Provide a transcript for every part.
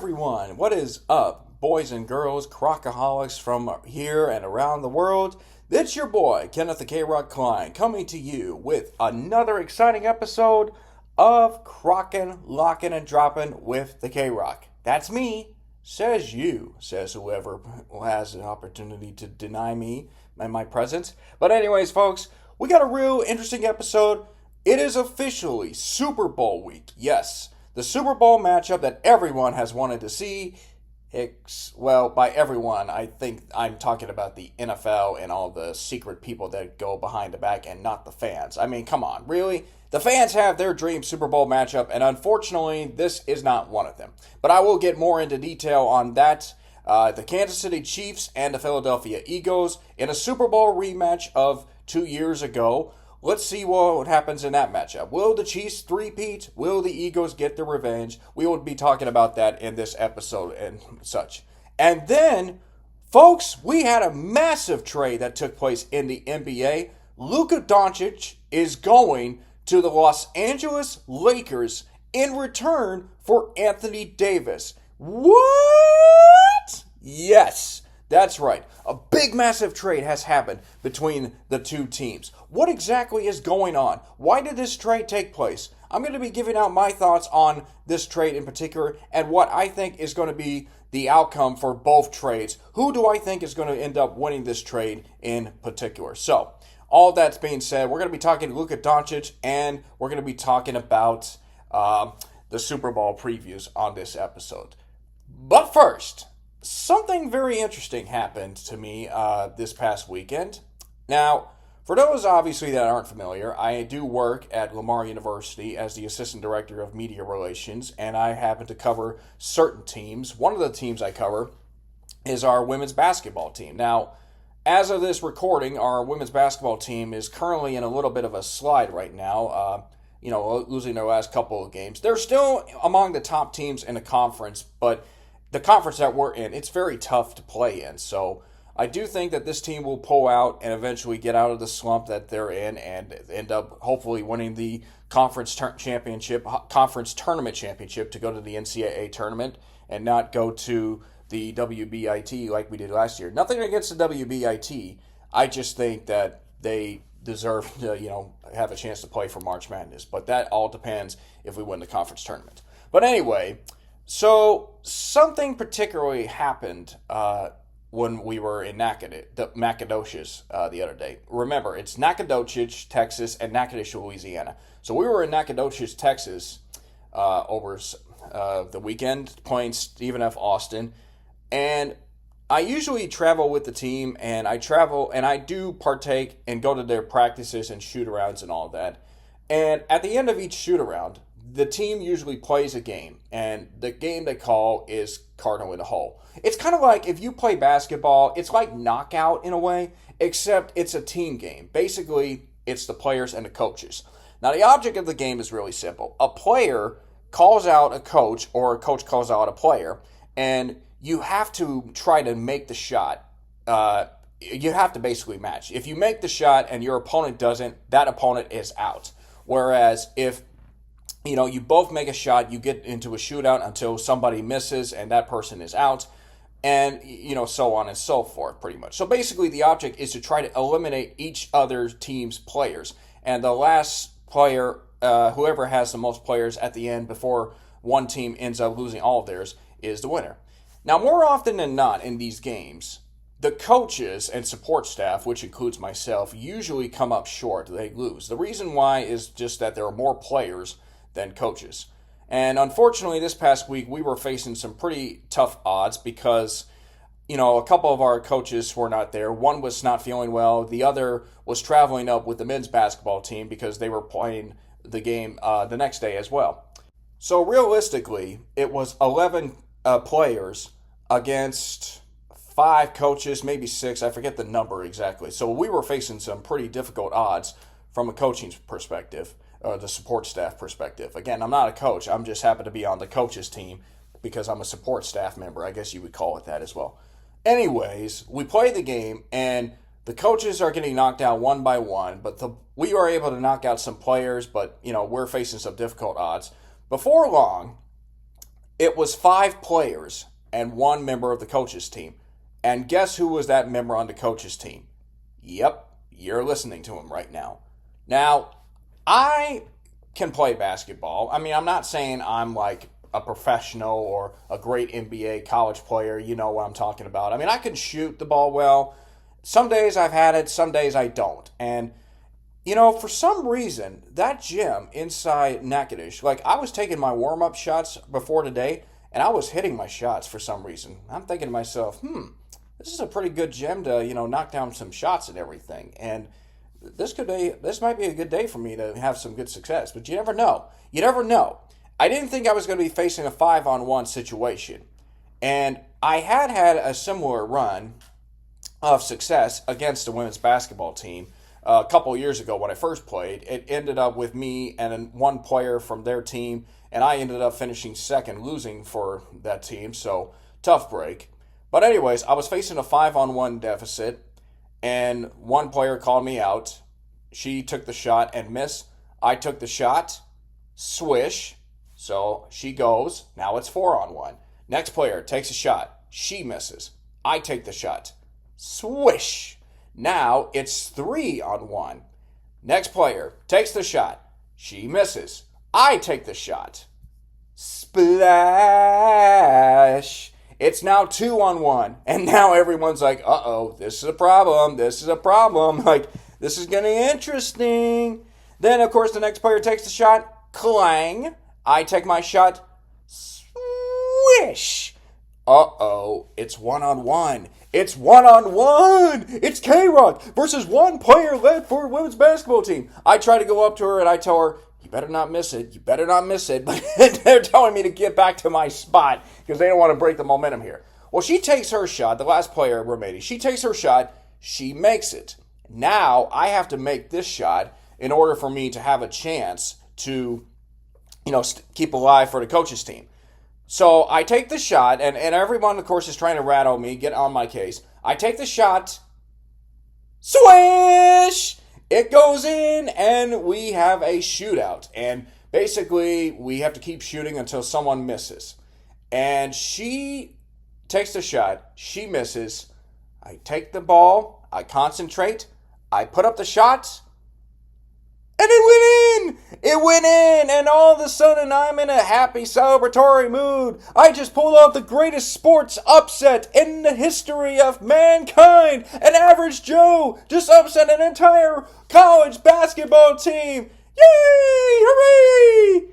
everyone. What is up, boys and girls, Crockaholics from here and around the world? It's your boy, Kenneth the K-Rock Cline, coming to you with another exciting episode of Krocking, Locking, and Dropping with the K-Rock. That's me, says you, says whoever has an opportunity to deny me and my presence. But anyways, folks, we got a real interesting episode. It is officially Super Bowl week. Yes, the Super Bowl matchup that everyone has wanted to see. Well, by everyone, I think I'm talking about the NFL and all the secret people that go behind the back and not the fans. I mean, come on, really? The fans have their dream Super Bowl matchup, and unfortunately, this is not one of them. But I will get more into detail on that. The Kansas City Chiefs and the Philadelphia Eagles in a Super Bowl rematch of 2 years ago. Let's see what happens in that matchup. Will the Chiefs three-peat? Will the Eagles get their revenge? We will be talking about that in this episode and such. And then, folks, we had a massive trade that took place in the NBA. Luka Doncic is going to the Los Angeles Lakers in return for Anthony Davis. What? Yes. That's right. A big, massive trade has happened between the two teams. What exactly is going on? Why did this trade take place? I'm going to be giving out my thoughts on this trade in particular and what I think is going to be the outcome for both trades. Who do I think is going to end up winning this trade in particular? So, all that's being said, we're going to be talking Luka Doncic and we're going to be talking about the Super Bowl previews on this episode. But first, something very interesting happened to me this past weekend. Now, for those obviously that aren't familiar, I do work at Lamar University as the Assistant Director of Media Relations, and I happen to cover certain teams. One of the teams I cover is our women's basketball team. Now, as of this recording, our women's basketball team is currently in a little bit of a slide right now, losing their last couple of games. They're still among the top teams in the conference, but the conference that we're in, it's very tough to play in. So I do think that this team will pull out and eventually get out of the slump that they're in and end up hopefully winning the conference tournament championship to go to the NCAA tournament and not go to the WBIT like we did last year. Nothing against the WBIT. I just think that they deserve to, have a chance to play for March Madness. But that all depends if we win the conference tournament. But anyway, so something particularly happened when we were in Nacogdoches the other day. Remember, it's Nacogdoches, Texas, and Nacogdoches, Louisiana. So we were in Nacogdoches, Texas over the weekend playing Stephen F. Austin. And I usually travel with the team, and I do partake and go to their practices and shoot-arounds and all that. And at the end of each shoot-around, the team usually plays a game, and the game they call is Cardinal in the Hole. It's kind of like if you play basketball, it's like knockout in a way, except it's a team game. Basically, it's the players and the coaches. Now, the object of the game is really simple. A player calls out a coach, or a coach calls out a player, and you have to try to make the shot. You have to basically match. If you make the shot and your opponent doesn't, that opponent is out. Whereas if you both make a shot, you get into a shootout until somebody misses and that person is out, and, so on and so forth, pretty much. So basically, the object is to try to eliminate each other team's players. And the last player, whoever has the most players at the end before one team ends up losing all of theirs, is the winner. Now, more often than not in these games, the coaches and support staff, which includes myself, usually come up short. They lose. The reason why is just that there are more players than coaches. And unfortunately, this past week, we were facing some pretty tough odds because, a couple of our coaches were not there. One was not feeling well. The other was traveling up with the men's basketball team because they were playing the game the next day as well. So realistically, it was 11 players against 5 coaches, maybe 6. I forget the number exactly. So we were facing some pretty difficult odds from a coaching perspective. The support staff perspective. Again, I'm not a coach. I'm just happen to be on the coaches team because I'm a support staff member. I guess you would call it that as well. Anyways, we play the game, and the coaches are getting knocked out one by one, but we are able to knock out some players, but, we're facing some difficult odds. Before long, It was 5 players and 1 member of the coaches team. And guess who was that member on the coaches team? Yep, you're listening to him right now. Now, I can play basketball. I mean, I'm not saying I'm like a professional or a great NBA college player. You know what I'm talking about. I mean, I can shoot the ball well. Some days I've had it, some days I don't. And, for some reason, that gym inside Natchitoches, like I was taking my warm-up shots before today, and I was hitting my shots for some reason. I'm thinking to myself, this is a pretty good gym to, knock down some shots and everything. And this might be a good day for me to have some good success. But you never know. You never know. I didn't think I was going to be facing a 5-on-1 situation. And I had a similar run of success against the women's basketball team a couple years ago when I first played. It ended up with me and 1 player from their team, and I ended up finishing second, losing for that team. So tough break. But anyways, I was facing a 5-on-1 deficit, and 1 player called me out. She took the shot and missed. I took the shot, swish. So she goes. Now it's 4-on-1. Next player takes a shot. She misses. I take the shot. Swish. Now it's 3-on-1. Next player takes the shot. She misses. I take the shot. Splash. It's now 2-on-1. And now everyone's like, uh-oh, this is a problem. This is a problem. Like, this is getting interesting. Then, of course, the next player takes the shot. Clang. I take my shot. Swish. Uh-oh, it's 1-on-1. It's 1-on-1. It's Krock versus 1 player led for a women's basketball team. I try to go up to her and I tell her, you better not miss it. You better not miss it. But they're telling me to get back to my spot because they don't want to break the momentum here. Well, she takes her shot, the last player remaining. She takes her shot. She makes it. Now I have to make this shot in order for me to have a chance to, keep alive for the coaches team. So I take the shot, and everyone, of course, is trying to rattle me, get on my case. I take the shot. Swish! It goes in, and we have a shootout. And basically, we have to keep shooting until someone misses. And she takes the shot. She misses. I take the ball. I concentrate. I put up the shot. And it went in! It went in! And all of a sudden, I'm in a happy, celebratory mood. I just pulled off the greatest sports upset in the history of mankind. An average Joe just upset an entire college basketball team. Yay! Hooray!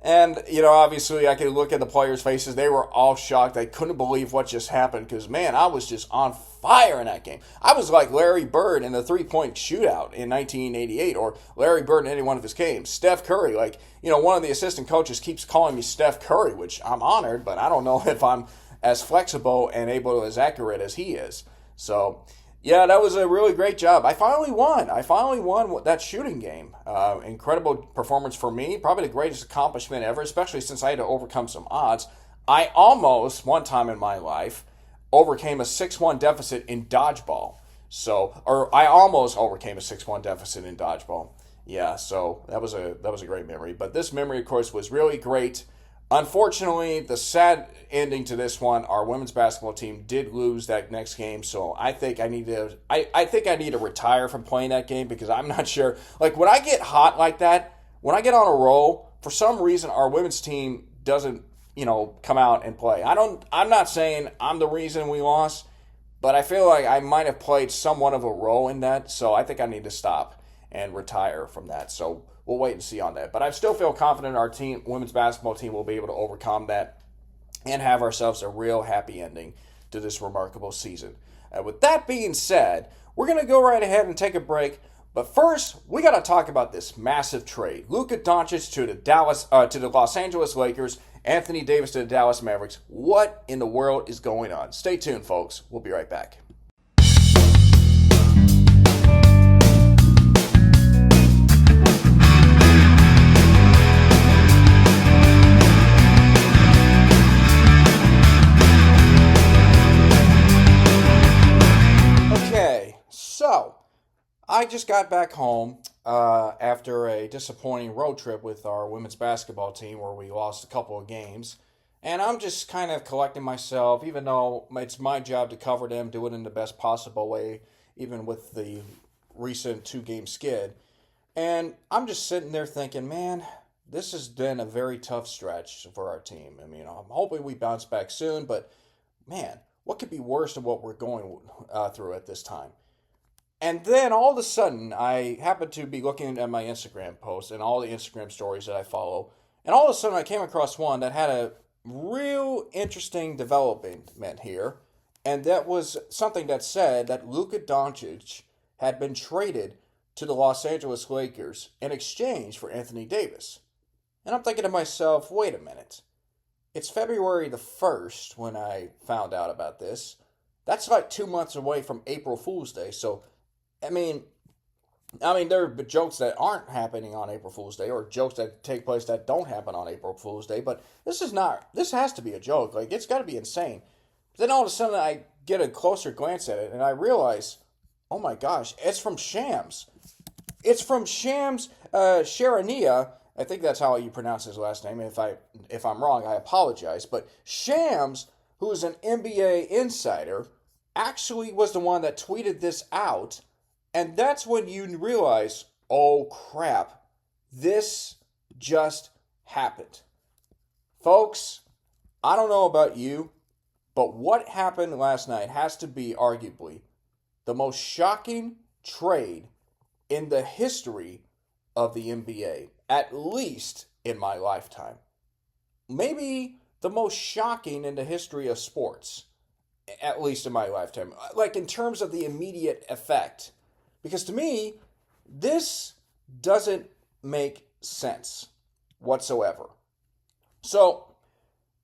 And, obviously I could look at the players' faces. They were all shocked. They couldn't believe what just happened because, man, I was just on fire in that game. I was like Larry Bird in the 3-point shootout in 1988 or Larry Bird in any one of his games. Steph Curry, one of the assistant coaches keeps calling me Steph Curry, which I'm honored, but I don't know if I'm as flexible and able to as accurate as he is. So, yeah, that was a really great job. I finally won. That shooting game. Incredible performance for me. Probably the greatest accomplishment ever, especially since I had to overcome some odds. I almost, one time in my life, overcame a 6-1 deficit in dodgeball. I almost overcame a 6-1 deficit in dodgeball. Yeah, so that was a great memory. But this memory, of course, was really great. Unfortunately, the sad ending to this one, our women's basketball team did lose that next game, so I think I need to retire from playing that game because I'm not sure. Like when I get hot like that, when I get on a roll, for some reason our women's team doesn't, come out and play. I'm not saying I'm the reason we lost, but I feel like I might have played somewhat of a role in that, so I think I need to stop and retire from that. So we'll wait and see on that. But I still feel confident our team, women's basketball team, will be able to overcome that and have ourselves a real happy ending to this remarkable season. With that being said, we're going to go right ahead and take a break. But first, we got to talk about this massive trade. Luka Doncic to the Los Angeles Lakers, Anthony Davis to the Dallas Mavericks. What in the world is going on? Stay tuned, folks. We'll be right back. So, I just got back home after a disappointing road trip with our women's basketball team where we lost a couple of games. And I'm just kind of collecting myself, even though it's my job to cover them, do it in the best possible way, even with the recent 2-game skid. And I'm just sitting there thinking, man, this has been a very tough stretch for our team. I mean, I'm hoping we bounce back soon, but man, what could be worse than what we're going through at this time? And then all of a sudden, I happened to be looking at my Instagram posts and all the Instagram stories that I follow. And all of a sudden, I came across one that had a real interesting development here. And that was something that said that Luka Doncic had been traded to the Los Angeles Lakers in exchange for Anthony Davis. And I'm thinking to myself, wait a minute. It's February the 1st when I found out about this. That's like 2 months away from April Fool's Day. So, I mean, there are jokes that aren't happening on April Fool's Day, or jokes that take place that don't happen on April Fool's Day. But this has to be a joke. Like, it's got to be insane. Then all of a sudden, I get a closer glance at it, and I realize, oh my gosh, it's from Shams. It's from Shams Charania. I think that's how you pronounce his last name. If I'm wrong, I apologize. But Shams, who is an NBA insider, actually was the one that tweeted this out. And that's when you realize, oh crap, this just happened. Folks, I don't know about you, but what happened last night has to be arguably the most shocking trade in the history of the NBA, at least in my lifetime. Maybe the most shocking in the history of sports, at least in my lifetime. Like in terms of the immediate effect. Because to me, this doesn't make sense whatsoever. So,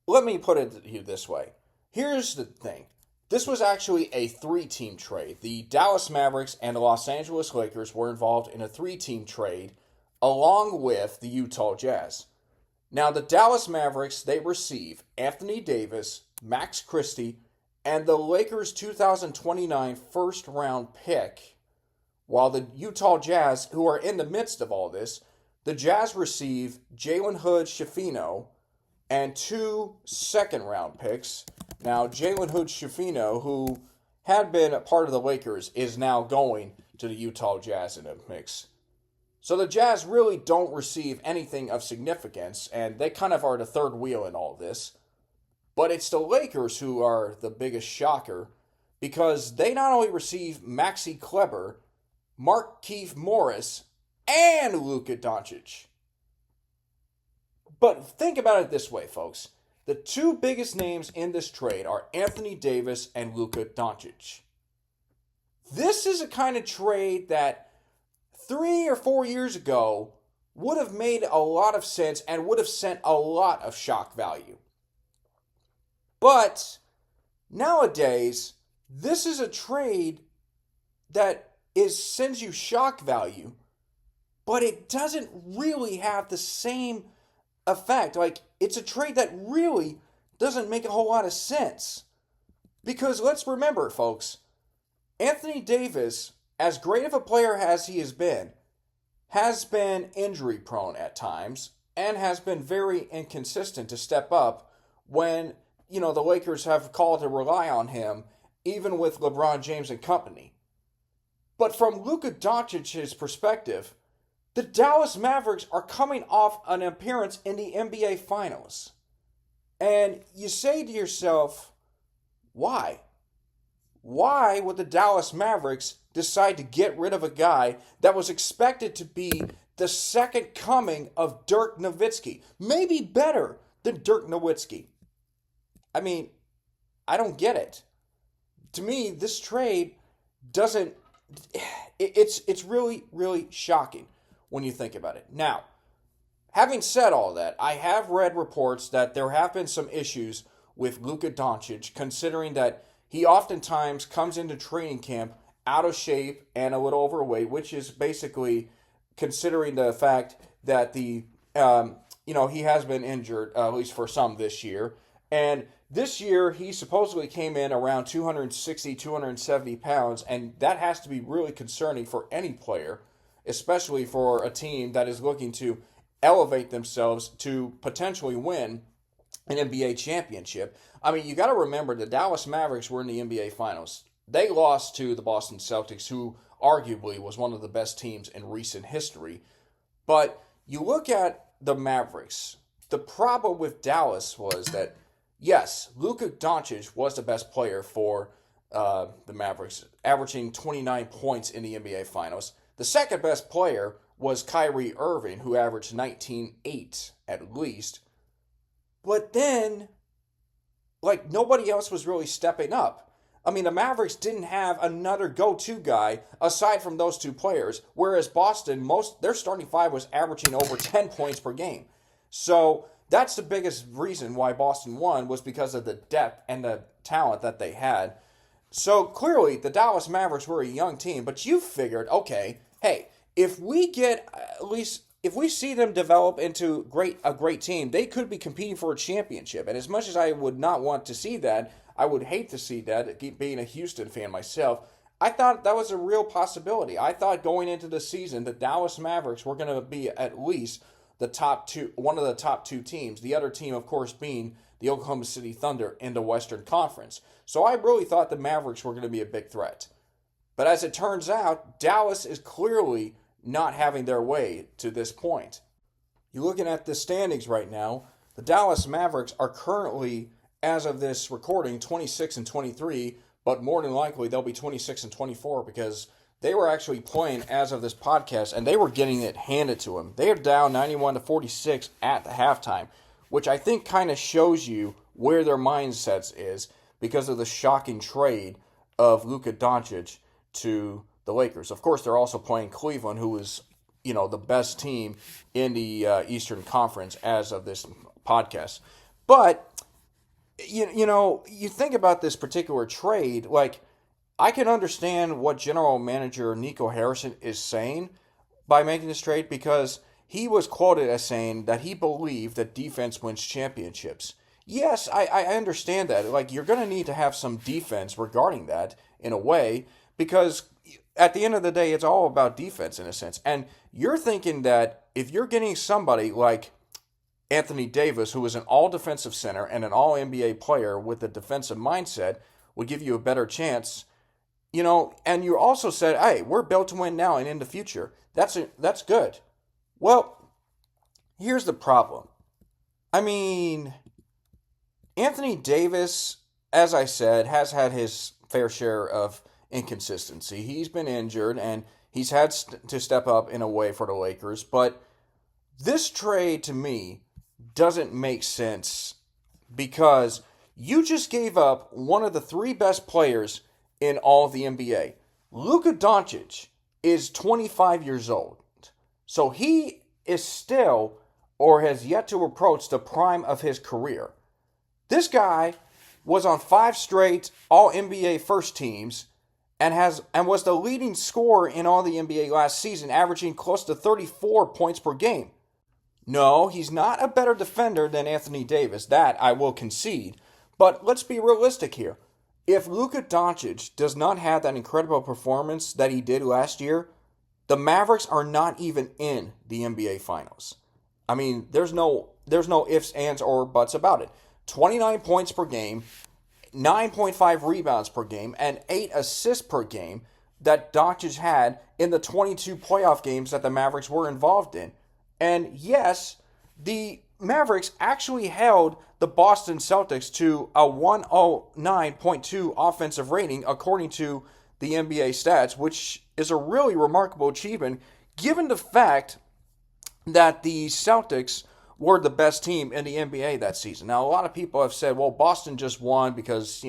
let me put it to you this way. Here's the thing. This was actually a 3-team trade. The Dallas Mavericks and the Los Angeles Lakers were involved in a 3-team trade along with the Utah Jazz. Now, the Dallas Mavericks, they receive Anthony Davis, Max Christie, and the Lakers' 2029 first-round pick. While the Utah Jazz, who are in the midst of all this, the Jazz receive Jalen Hood-Schifino and 2 second-round picks. Now, Jalen Hood-Schifino, who had been a part of the Lakers, is now going to the Utah Jazz in a mix. So the Jazz really don't receive anything of significance, and they kind of are the third wheel in all this. But it's the Lakers who are the biggest shocker, because they not only receive Maxi Kleber, Markieff Morris, and Luka Doncic. But think about it this way, folks. The 2 biggest names in this trade are Anthony Davis and Luka Doncic. This is a kind of trade that 3 or 4 years ago would have made a lot of sense and would have sent a lot of shock value. But nowadays, this is a trade that sends you shock value, but it doesn't really have the same effect. Like, it's a trade that really doesn't make a whole lot of sense. Because let's remember, folks, Anthony Davis, as great of a player as he has been injury prone at times and has been very inconsistent to step up when, the Lakers have called to rely on him, even with LeBron James and company. But from Luka Doncic's perspective, the Dallas Mavericks are coming off an appearance in the NBA Finals. And you say to yourself, why? Why would the Dallas Mavericks decide to get rid of a guy that was expected to be the second coming of Dirk Nowitzki? Maybe better than Dirk Nowitzki. I mean, I don't get it. To me, this trade doesn't... It's really, really shocking when you think about it. Now, having said all that, I have read reports that there have been some issues with Luka Doncic, considering that he oftentimes comes into training camp out of shape and a little overweight, which is basically considering the fact that he has been injured, at least for some this year. And this year, he supposedly came in around 260, 270 pounds, and that has to be really concerning for any player, especially for a team that is looking to elevate themselves to potentially win an NBA championship. I mean, you got to remember the Dallas Mavericks were in the NBA Finals. They lost to the Boston Celtics, who arguably was one of the best teams in recent history. But you look at the Mavericks. The problem with Dallas was that, yes, Luka Doncic was the best player for the Mavericks, averaging 29 points in the NBA Finals. The second best player was Kyrie Irving, who averaged 19.8 at least. But then, like, nobody else was really stepping up. I mean, the Mavericks didn't have another go-to guy aside from those two players, whereas Boston, their starting five was averaging over 10 points per game. So that's the biggest reason why Boston won, was because of the depth and the talent that they had. So clearly, the Dallas Mavericks were a young team, but you figured, okay, hey, if we get at least, if we see them develop into a great team, they could be competing for a championship. And as much as I would not want to see that, I would hate to see that, being a Houston fan myself. I thought that was a real possibility. I thought going into the season, the Dallas Mavericks were going to be at least the top two, one of the top two teams. The other team, of course, being the Oklahoma City Thunder in the Western Conference. So I really thought the Mavericks were going to be a big threat. But as it turns out, Dallas is clearly not having their way to this point. You're looking at the standings right now. The Dallas Mavericks are currently, as of this recording, 26 and 23, but more than likely they'll be 26 and 24 because they were actually playing as of this podcast and they were getting it handed to them. They are down 91 to 46 at the halftime, which I think kind of shows you where their mindsets is because of the shocking trade of Luka Doncic to the Lakers. Of course, they're also playing Cleveland, who is, the best team in the Eastern Conference as of this podcast. But you think about this particular trade, like, I can understand what General Manager Nico Harrison is saying by making this trade, because he was quoted as saying that he believed that defense wins championships. Yes, I understand that. Like, you're going to need to have some defense regarding that in a way, because at the end of the day, it's all about defense in a sense. And you're thinking that if you're getting somebody like Anthony Davis, who is an all-defensive center and an all-NBA player with a defensive mindset, would give you a better chance, and you also said, hey, we're built to win now and in the future. That's good. Well, here's the problem. I mean, Anthony Davis, as I said, has had his fair share of inconsistency. He's been injured, and he's had to step up in a way for the Lakers. But this trade, to me, doesn't make sense because you just gave up one of the three best players in all of the NBA. Luka Doncic is 25 years old. So he is still, or has yet to approach, the prime of his career. This guy was on 5 straight All-NBA first teams and was the leading scorer in all the NBA last season, averaging close to 34 points per game. No, he's not a better defender than Anthony Davis. That I will concede. But let's be realistic here. If Luka Doncic does not have that incredible performance that he did last year, the Mavericks are not even in the NBA Finals. I mean, there's no ifs, ands, or buts about it. 29 points per game, 9.5 rebounds per game, and 8 assists per game that Doncic had in the 22 playoff games that the Mavericks were involved in. And yes, the Mavericks actually held the Boston Celtics to a 109.2 offensive rating according to the NBA stats, which is a really remarkable achievement given the fact that the Celtics were the best team in the NBA that season. Now, a lot of people have said, well, Boston just won because,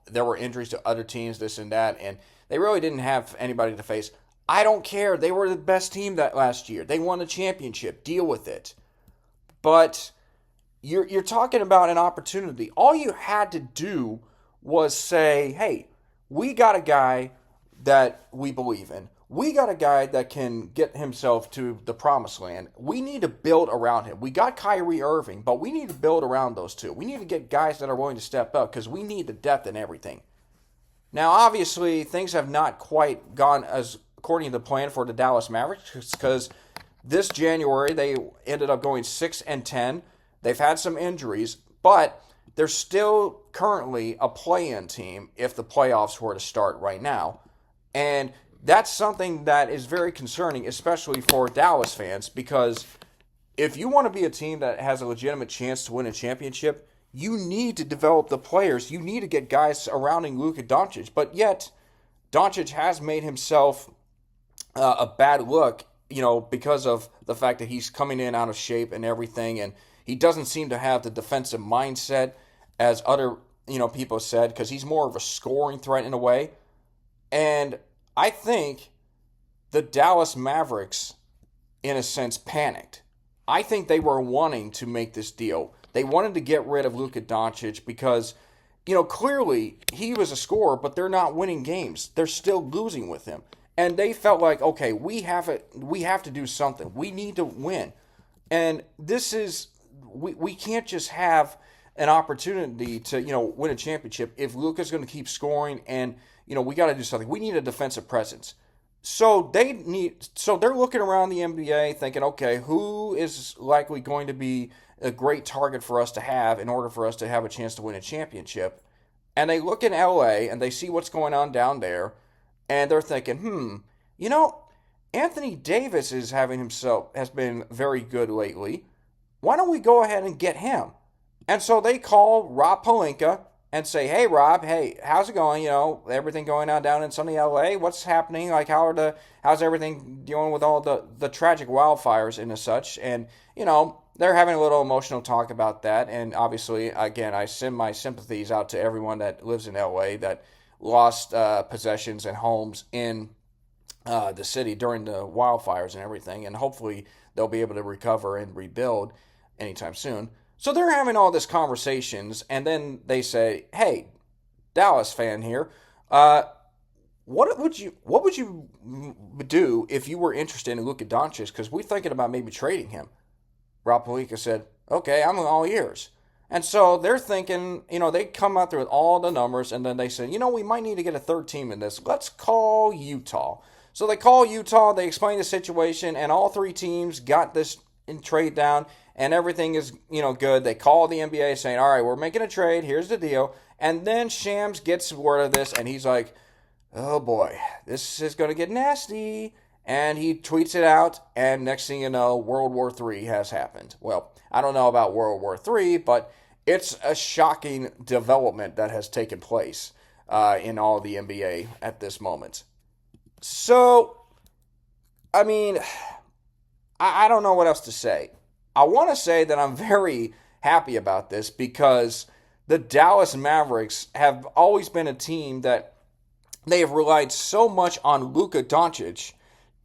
there were injuries to other teams, this and that, and they really didn't have anybody to face. I don't care. They were the best team that last year. They won the championship. Deal with it. But you're talking about an opportunity. All you had to do was say, hey, we got a guy that we believe in. We got a guy that can get himself to the promised land. We need to build around him. We got Kyrie Irving, but we need to build around those two. We need to get guys that are willing to step up because we need the depth and everything. Now, obviously, things have not quite gone as according to the plan for the Dallas Mavericks because this January they ended up going 6-10. They've had some injuries, but they're still currently a play-in team if the playoffs were to start right now. And that's something that is very concerning, especially for Dallas fans, because if you want to be a team that has a legitimate chance to win a championship, you need to develop the players. You need to get guys surrounding Luka Doncic. But yet, Doncic has made himself a bad look, because of the fact that he's coming in out of shape and everything, and he doesn't seem to have the defensive mindset as other, people said, because he's more of a scoring threat in a way. And I think the Dallas Mavericks, in a sense, panicked. I think they were wanting to make this deal. They wanted to get rid of Luka Doncic because, clearly he was a scorer, but they're not winning games. They're still losing with him. And they felt like, okay, we have to do something. We need to win. And this is, we can't just have an opportunity to, win a championship if Luka's going to keep scoring, and, we got to do something. We need a defensive presence. So they're looking around the NBA thinking, okay, who is likely going to be a great target for us to have in order for us to have a chance to win a championship? And they look in LA and they see what's going on down there, and they're thinking, Anthony Davis has been very good lately. Why don't we go ahead and get him? And so they call Rob Pelinka and say, hey, Rob, hey, how's it going? Everything going on down in sunny LA? What's happening? Like, how's everything dealing with all the tragic wildfires and such? And, they're having a little emotional talk about that. And obviously, again, I send my sympathies out to everyone that lives in LA that lost possessions and homes in the city during the wildfires and everything. And hopefully they'll be able to recover and rebuild anytime soon. So they're having all these conversations, and then they say, hey, Dallas fan here, what would you do if you were interested in Luka Doncic? Because we're thinking about maybe trading him. Rob Pelinka said, okay, I'm all ears. And so they're thinking, they come out there with all the numbers, and then they say, we might need to get a third team in this. Let's call Utah. So they call Utah, they explain the situation, and all three teams got this in trade down, and everything is, good. They call the NBA saying, all right, we're making a trade, here's the deal. And then Shams gets word of this, and he's like, oh boy, this is going to get nasty. And he tweets it out, and next thing you know, World War III has happened. Well, I don't know about World War III, but it's a shocking development that has taken place in all the NBA at this moment. So, I mean, I don't know what else to say. I want to say that I'm very happy about this because the Dallas Mavericks have always been a team that they have relied so much on Luka Doncic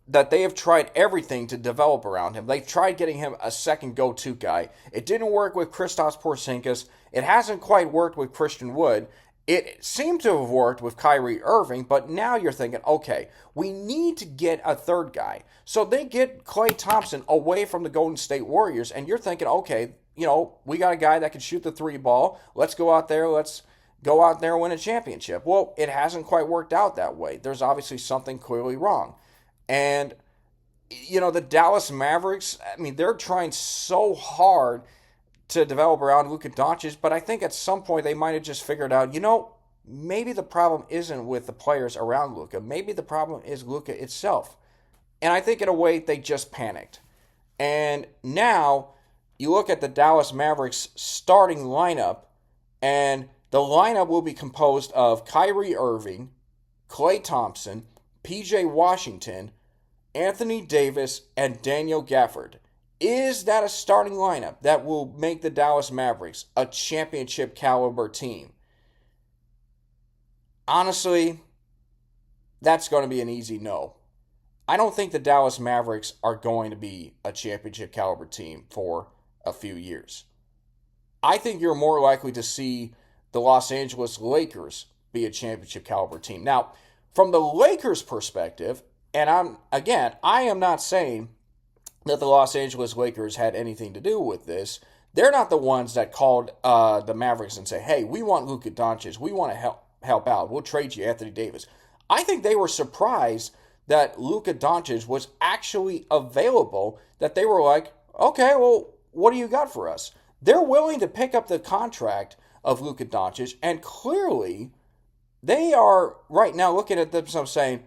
that they have tried everything to develop around him. They've tried getting him a second go-to guy. It didn't work with Kristaps Porzingis. It hasn't quite worked with Christian Wood. It seemed to have worked with Kyrie Irving, but now you're thinking, okay, we need to get a third guy. So they get Klay Thompson away from the Golden State Warriors, and you're thinking, okay, we got a guy that can shoot the three ball. Let's go out there and win a championship. Well, it hasn't quite worked out that way. There's obviously something clearly wrong. And, the Dallas Mavericks, they're trying so hard to develop around Luka Doncic, but I think at some point they might have just figured out, maybe the problem isn't with the players around Luka. Maybe the problem is Luka itself. And I think in a way they just panicked. And now you look at the Dallas Mavericks starting lineup, and the lineup will be composed of Kyrie Irving, Klay Thompson, PJ Washington, Anthony Davis, and Daniel Gafford. Is that a starting lineup that will make the Dallas Mavericks a championship caliber team? Honestly, that's going to be an easy no. I don't think the Dallas Mavericks are going to be a championship caliber team for a few years. I think you're more likely to see the Los Angeles Lakers be a championship caliber team. Now, from the Lakers' perspective, and I am not saying that the Los Angeles Lakers had anything to do with this. They're not the ones that called the Mavericks and say, hey, we want Luka Doncic. We want to help out. We'll trade you Anthony Davis. I think they were surprised that Luka Doncic was actually available, that they were like, okay, well, what do you got for us? they're willing to pick up the contract of Luka Doncic, and clearly they are right now looking at themselves saying,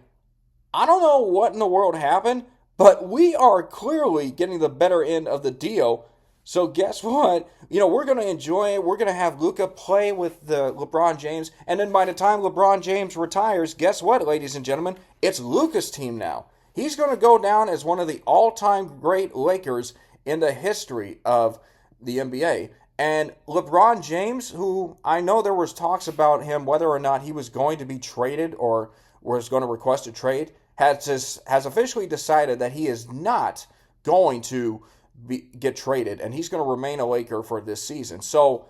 I don't know what in the world happened, but we are clearly getting the better end of the deal. So guess what? We're going to enjoy it. We're going to have Luka play with the LeBron James. And then by the time LeBron James retires, guess what, ladies and gentlemen? It's Luka's team now. He's going to go down as one of the all-time great Lakers in the history of the NBA. And LeBron James, who I know there was talks about him, whether or not he was going to be traded or was going to request a trade, has officially decided that he is not going to get traded, and he's going to remain a Laker for this season. So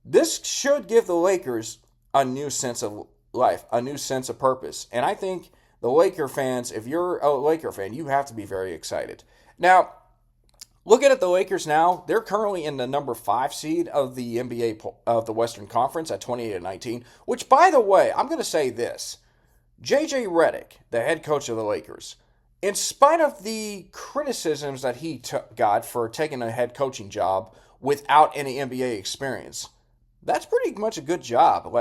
this should give the Lakers a new sense of life, a new sense of purpose. And I think the Laker fans, if you're a Laker fan, you have to be very excited. Now, looking at the Lakers now, they're currently in the number 5 seed of the NBA of the Western Conference at 28-19, which, by the way, I'm going to say this. J.J. Redick, the head coach of the Lakers, in spite of the criticisms that he got for taking a head coaching job without any NBA experience, that's pretty much a good job.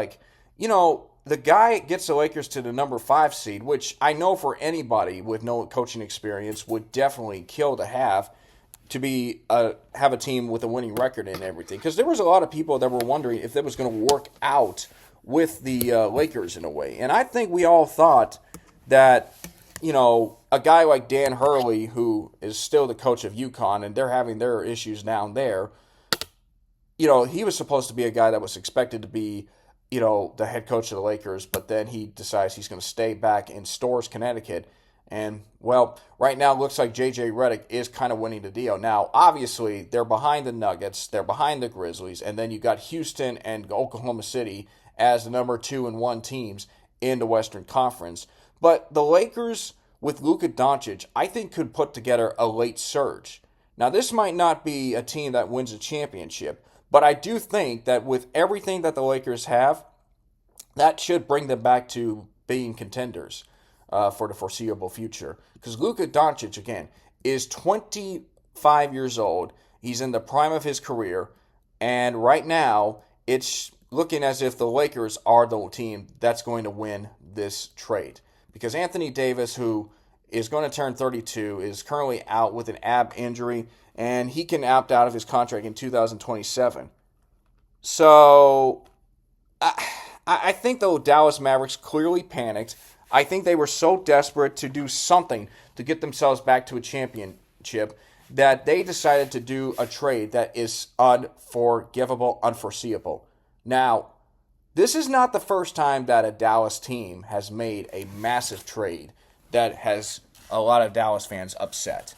The guy gets the Lakers to the number 5 seed, which I know for anybody with no coaching experience would definitely kill to have a team with a winning record and everything. Because there was a lot of people that were wondering if that was going to work out with the Lakers in a way. And I think we all thought that, a guy like Dan Hurley, who is still the coach of UConn, and they're having their issues down there, he was supposed to be a guy that was expected to be, the head coach of the Lakers, but then he decides he's going to stay back in Storrs, Connecticut. And, well, right now it looks like J.J. Redick is kind of winning the deal. Now, obviously, they're behind the Nuggets, they're behind the Grizzlies, and then you got Houston and Oklahoma City as the number 2 and 1 teams in the Western Conference. But the Lakers, with Luka Doncic, I think could put together a late surge. Now, this might not be a team that wins a championship, but I do think that with everything that the Lakers have, that should bring them back to being contenders for the foreseeable future. Because Luka Doncic, again, is 25 years old. He's in the prime of his career. And right now, it's looking as if the Lakers are the team that's going to win this trade. Because Anthony Davis, who is going to turn 32, is currently out with an ab injury, and he can opt out of his contract in 2027. So, I think the Dallas Mavericks clearly panicked. I think they were so desperate to do something to get themselves back to a championship that they decided to do a trade that is unforgivable, unforeseeable. Now, this is not the first time that a Dallas team has made a massive trade that has a lot of Dallas fans upset.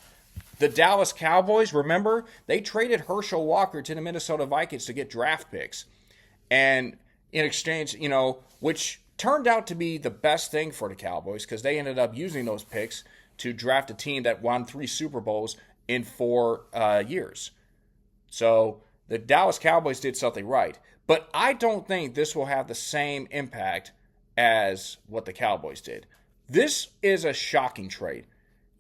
The Dallas Cowboys, remember, they traded Herschel Walker to the Minnesota Vikings to get draft picks. And in exchange, which turned out to be the best thing for the Cowboys because they ended up using those picks to draft a team that won 3 Super Bowls in 4 years. So the Dallas Cowboys did something right. But I don't think this will have the same impact as what the Cowboys did. This is a shocking trade.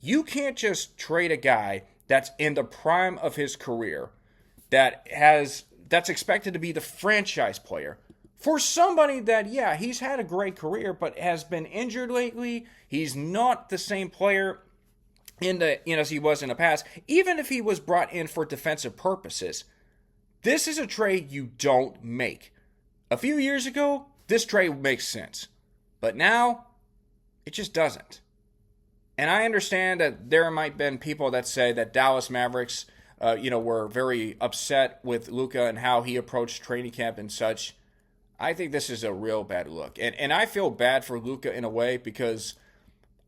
You can't just trade a guy that's in the prime of his career that's expected to be the franchise player for somebody that, yeah, he's had a great career but has been injured lately. He's not the same player as he was in the past, even if he was brought in for defensive purposes. This is a trade you don't make. A few years ago, this trade makes sense. But now, it just doesn't. And I understand that there might have been people that say that Dallas Mavericks, were very upset with Luka and how he approached training camp and such. I think this is a real bad look. And I feel bad for Luka in a way because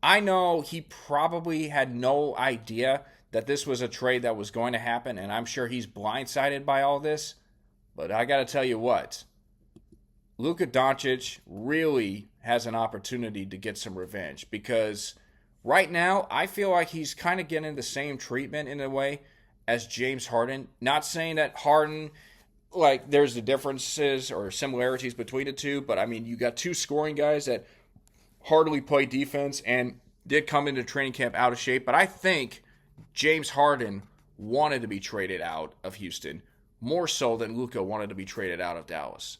I know he probably had no idea that this was a trade that was going to happen, and I'm sure he's blindsided by all this. But I got to tell you what, Luka Doncic really has an opportunity to get some revenge because right now I feel like he's kind of getting the same treatment in a way as James Harden. Not saying that Harden, there's the differences or similarities between the two, but I mean, you got 2 scoring guys that hardly play defense and did come into training camp out of shape, but I think James Harden wanted to be traded out of Houston more so than Luka wanted to be traded out of Dallas.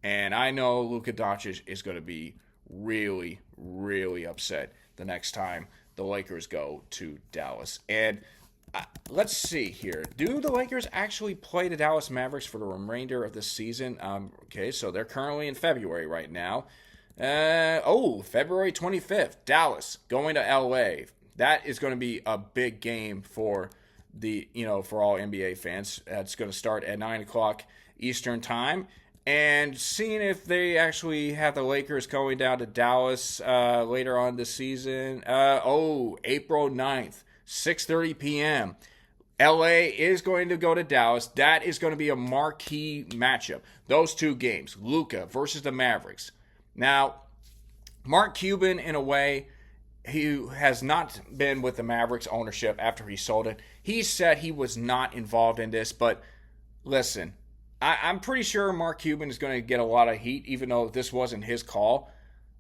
And I know Luka Doncic is going to be really, really upset the next time the Lakers go to Dallas. And let's see here. Do the Lakers actually play the Dallas Mavericks for the remainder of the season? Okay, so they're currently in February right now. February 25th, Dallas going to LA. That is going to be a big game for for all NBA fans. It's going to start at 9 o'clock Eastern time. And seeing if they actually have the Lakers going down to Dallas later on this season. April 9th, 6:30 p.m. LA is going to go to Dallas. That is going to be a marquee matchup. Those two games, Luka versus the Mavericks. Now, Mark Cuban, in a way, who has not been with the Mavericks ownership after he sold it, he said he was not involved in this. But listen, I'm pretty sure Mark Cuban is going to get a lot of heat, even though this wasn't his call.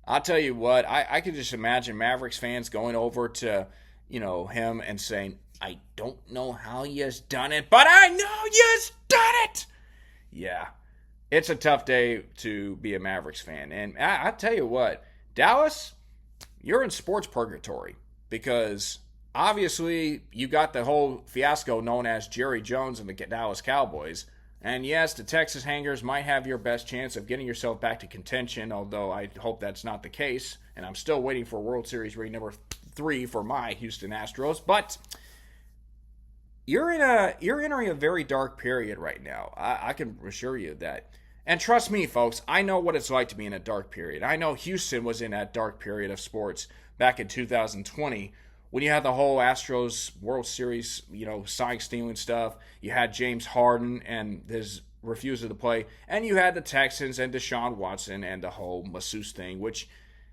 I'll tell you what, I could just imagine Mavericks fans going over to, him and saying, I don't know how you's done it, but I know you's done it. Yeah, it's a tough day to be a Mavericks fan. And I tell you what, Dallas, you're in sports purgatory because obviously you got the whole fiasco known as Jerry Jones and the Dallas Cowboys. And yes, the Texas Hangers might have your best chance of getting yourself back to contention, although I hope that's not the case. And I'm still waiting for World Series ring number 3 for my Houston Astros. But you're entering a very dark period right now. I can assure you that. And trust me, folks, I know what it's like to be in a dark period. I know Houston was in that dark period of sports back in 2020 when you had the whole Astros World Series, sign stealing stuff. You had James Harden and his refusal to play, and you had the Texans and Deshaun Watson and the whole masseuse thing, which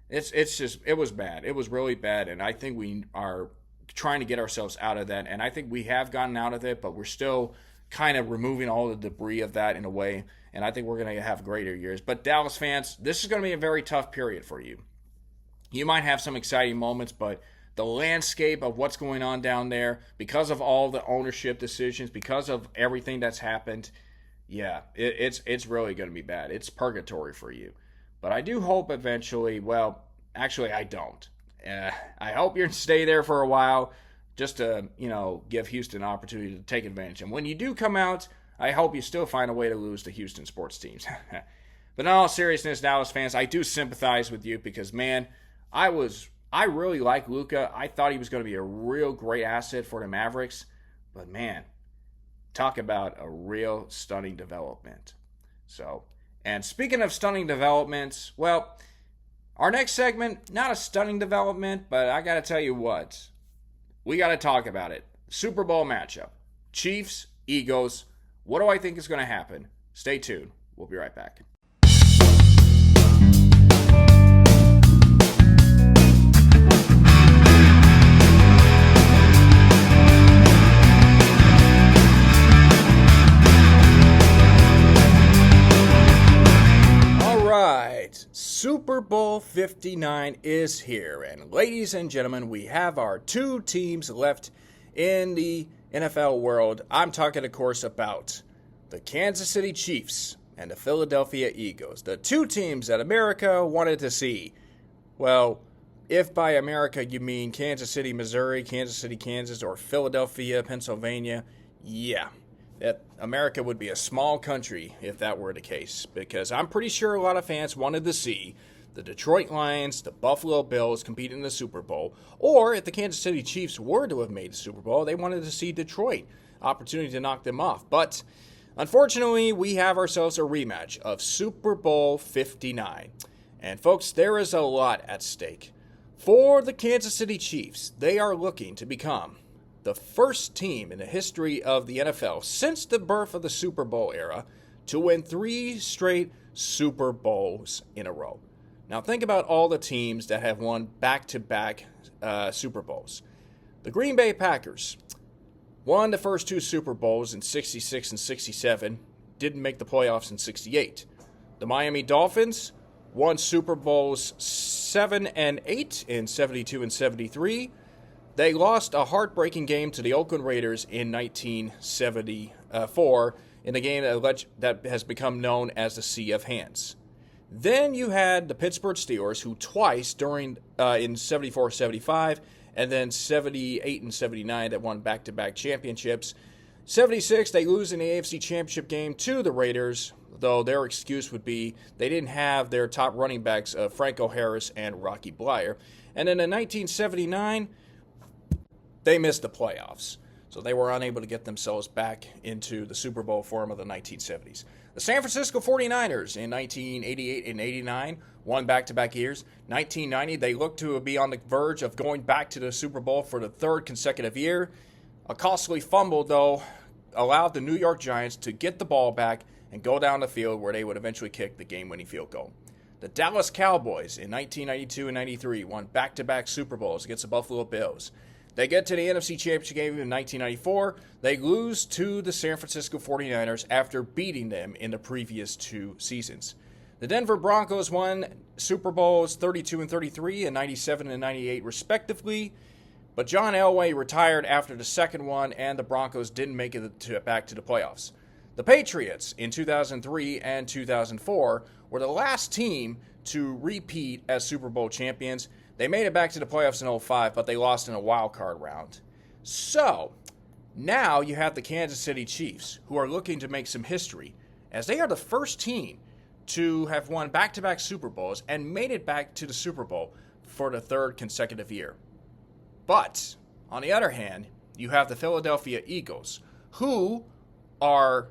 it was bad. It was really bad, and I think we are trying to get ourselves out of that, and I think we have gotten out of it, but we're still kind of removing all the debris of that in a way, and I think we're going to have greater years. But Dallas fans, this is going to be a very tough period for you. You might have some exciting moments, but the landscape of what's going on down there, because of all the ownership decisions, because of everything that's happened, yeah, it's really going to be bad. It's purgatory for you. But I do hope eventually, well, actually I don't. I hope you're stay there for a while just to, give Houston an opportunity to take advantage. And when you do come out, I hope you still find a way to lose to Houston sports teams. But in all seriousness, Dallas fans, I do sympathize with you because, man, I really like Luka. I thought he was going to be a real great asset for the Mavericks. But, man, talk about a real stunning development. And speaking of stunning developments, well, our next segment, not a stunning development, but I got to tell you what. We got to talk about it. Super Bowl matchup. Chiefs, Eagles. What do I think is going to happen? Stay tuned. We'll be right back. Super Bowl 59 is here, and ladies and gentlemen, we have our two teams left in the NFL world. I'm talking, of course, about the Kansas City Chiefs and the Philadelphia Eagles, the two teams that America wanted to see. Well, if by America you mean Kansas City, Missouri, Kansas City, Kansas, or Philadelphia, Pennsylvania, yeah. That America would be a small country if that were the case, because I'm pretty sure a lot of fans wanted to see the Detroit Lions, the Buffalo Bills compete in the Super Bowl, or if the Kansas City Chiefs were to have made the Super Bowl, they wanted to see Detroit, opportunity to knock them off. But unfortunately, we have ourselves a rematch of Super Bowl 59. And folks, there is a lot at stake. For the Kansas City Chiefs, they are looking to become the first team in the history of the NFL since the birth of the Super Bowl era to win 3 straight Super Bowls in a row. Now think about all the teams that have won back-to-back Super Bowls. The Green Bay Packers won the first 2 Super Bowls in 66 and 67, didn't make the playoffs in 68. The Miami Dolphins won Super Bowls 7 and 8 in 72 and 73. They lost a heartbreaking game to the Oakland Raiders in 1974 in the game that has become known as the Sea of Hands. Then you had the Pittsburgh Steelers, who twice during in 74-75 and then 78 and 79 that won back-to-back championships. 76, they lose in the AFC Championship game to the Raiders, though their excuse would be they didn't have their top running backs, Franco Harris and Rocky Bleier. And then in 1979, they missed the playoffs. So they were unable to get themselves back into the Super Bowl form of the 1970s. The San Francisco 49ers in 1988 and 89 won back-to-back years. 1990, they looked to be on the verge of going back to the Super Bowl for the third consecutive year. A costly fumble, though, allowed the New York Giants to get the ball back and go down the field where they would eventually kick the game-winning field goal. The Dallas Cowboys in 1992 and 93 won back-to-back Super Bowls against the Buffalo Bills. They get to the NFC Championship game in 1994. They lose to the San Francisco 49ers after beating them in the previous two seasons. The Denver Broncos won Super Bowls 32 and 33 and 97 and 98 respectively. But John Elway retired after the second one, and the Broncos didn't make it back to the playoffs. The Patriots in 2003 and 2004 were the last team to repeat as Super Bowl champions. They made it back to the playoffs in 2005, but they lost in a wild card round. So, now you have the Kansas City Chiefs, who are looking to make some history, as they are the first team to have won back-to-back Super Bowls and made it back to the Super Bowl for the third consecutive year. But, on the other hand, you have the Philadelphia Eagles, who are